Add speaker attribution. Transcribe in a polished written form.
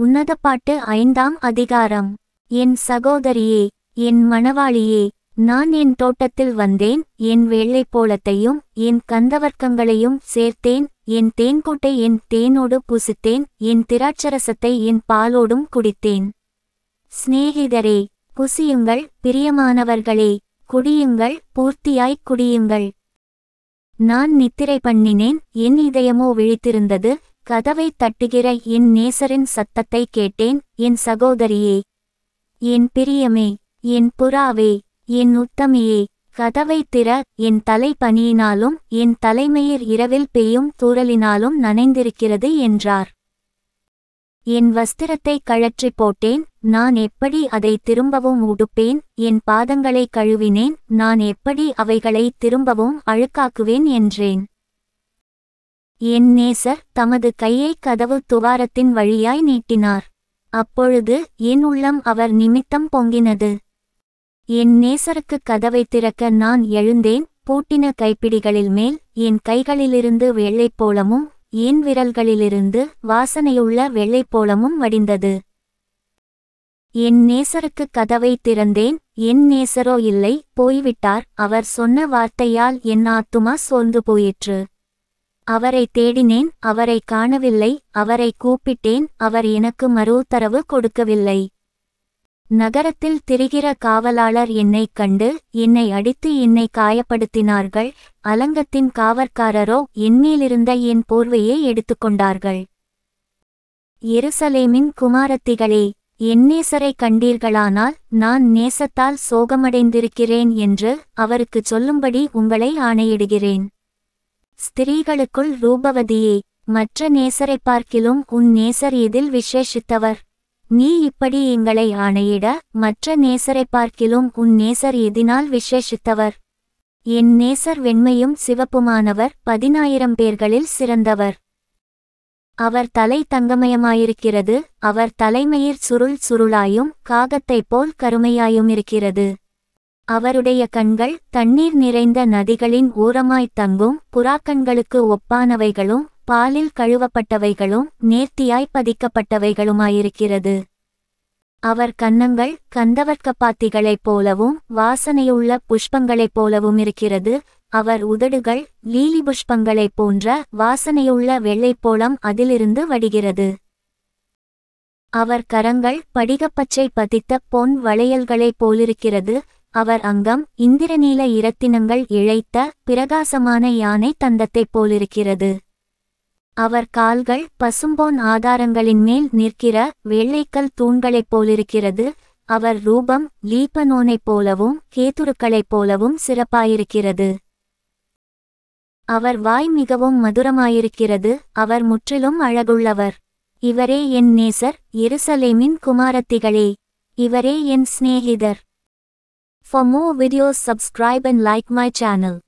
Speaker 1: உன்னத பாட்டு 5ஆம் அதிகாரம். என் சகோதரியே, என் மணவாளியே, நான் என் தோட்டத்தில் வந்தேன், என் வெள்ளைப்போளத்தையும் என் கந்தவர்க்கங்களையும் சேர்த்தேன், என் தேன்கூட்டை என் தேனோடு புசித்தேன், என் திராட்சரசத்தை என் பாலோடும் குடித்தேன். சிநேகிதரே, புசியுங்கள், பிரியமானவர்களே, குடியுங்கள், பூர்த்தியாய்க் குடியுங்கள். நான் நித்திரை பண்ணினேன், என் இதயமோ விழித்திருந்தது, கதவைத் தட்டுகிற என் நேசரின் சத்தத்தை கேட்டேன். என் சகோதரியே, என் பிரியமே, என் புறாவே, என் உத்தமியே, கதவைத் திற. என் தலை பனியினாலும் என் தலைமயிர் இரவில் பெய்யும் தூறலினாலும் நனைந்திருக்கிறது என்றார். என் வஸ்திரத்தை கழற்றி போட்டேன், நான் எப்படி அதை திரும்பவும் உடுப்பேன்? என் பாதங்களை கழுவினேன், நான் எப்படி அவைகளை திரும்பவும் அழுக்காக்குவேன் என்றேன். என் நேசர் தமது கையை கதவு துவாரத்தின் வழியாய் நீட்டினார். அப்பொழுது என் உள்ளம் அவர் நிமித்தம் பொங்கினது. என் நேசருக்கு கதவை திறக்க நான் எழுந்தேன். பூட்டின கைப்பிடிகளில் மேல் என் கைகளிலிருந்து வெள்ளைப்போளமும் என் விரல்களிலிருந்து வாசனையுள்ள வெள்ளைப்போளமும் வடிந்தது. என் நேசருக்கு கதவை திறந்தேன், என் நேசரோ இல்லை, போய்விட்டார். அவர் சொன்ன வார்த்தையால் என் ஆத்துமா சோர்ந்து போயிற்று. அவரை தேடினேன், அவரை காணவில்லை. அவரை கூப்பிட்டேன், அவர் எனக்கு மறுஉத்தரவு கொடுக்கவில்லை. நகரத்தில் திரிகிற காவலாளர் என்னைக் கண்டு என்னை அடித்து என்னை காயப்படுத்தினார்கள். அலங்கத்தின் காவற்காரரோ என்மேலிருந்த என் போர்வையை எடுத்துக்கொண்டார்கள். எருசலேமின் குமாரத்திகளே, என் நேசரை கண்டீர்களானால் நான் நேசத்தால் சோகமடைந்திருக்கிறேன் என்று அவருக்குச் சொல்லும்படி உங்களை ஆணையிடுகிறேன். ஸ்திரீகளுக்குள் ரூபவதியே, மற்ற நேசரைப் பார்க்கிலும் உன் நேசர் எதில் விசேஷித்தவர்? நீ இப்படி எங்களை ஆணையிட, மற்ற நேசரைப் பார்க்கிலும் உன் நேசர் எதினால் விசேஷித்தவர்? என் நேசர் வெண்மையும் சிவப்புமானவர், 10,000 பேர்களில் சிறந்தவர். அவர் தலை தங்கமயமாயிருக்கிறது, அவர் தலைமயிர் சுருள் சுருளாயும் காகத்தைப் போல் கருமையாயுமிருக்கிறது. அவருடைய கண்கள் தண்ணீர் நிறைந்த நதிகளின் ஓரமாய்த் தங்கும் புறாக்கண்களுக்கு ஒப்பானவைகளும் பாலில் கழுவப்பட்டவைகளும் நேர்த்தியாய் பதிக்கப்பட்டவைகளுமாயிருக்கிறது. அவர் கன்னங்கள் கந்தவர்க்கப்பாத்திகளைப் போலவும் வாசனையுள்ள புஷ்பங்களைப் போலவும் இருக்கிறது. அவர் உதடுகள் லீலி புஷ்பங்களைப் போன்ற வாசனையுள்ள வெள்ளைப்போளம் அதிலிருந்து வடிகிறது. அவர் கரங்கள் படிகப்பச்சை பதித்த பொன் வளையல்களைப் போலிருக்கிறது. அவர் அங்கம் இந்திரநீல இரத்தினங்கள் இழைத்த பிரகாசமான யானை தந்தத்தைப் போலிருக்கிறது. அவர் கால்கள் பசும்பொன் ஆதாரங்களின் மேல் நிற்கிற வெள்ளைக்கல் தூண்களைப் போலிருக்கிறது. அவர் ரூபம் லீபனோனைப் போலவும் கேதுருக்களைப் போலவும் சிறப்பாயிருக்கிறது. அவர் வாய் மிகவும் மதுரமாயிருக்கிறது. அவர் முற்றிலும் அழகுள்ளவர். இவரே என் நேசர், எருசலேமின் குமாரத்திகளே, இவரே என் சிநேகிதர். For more videos, subscribe and like my channel.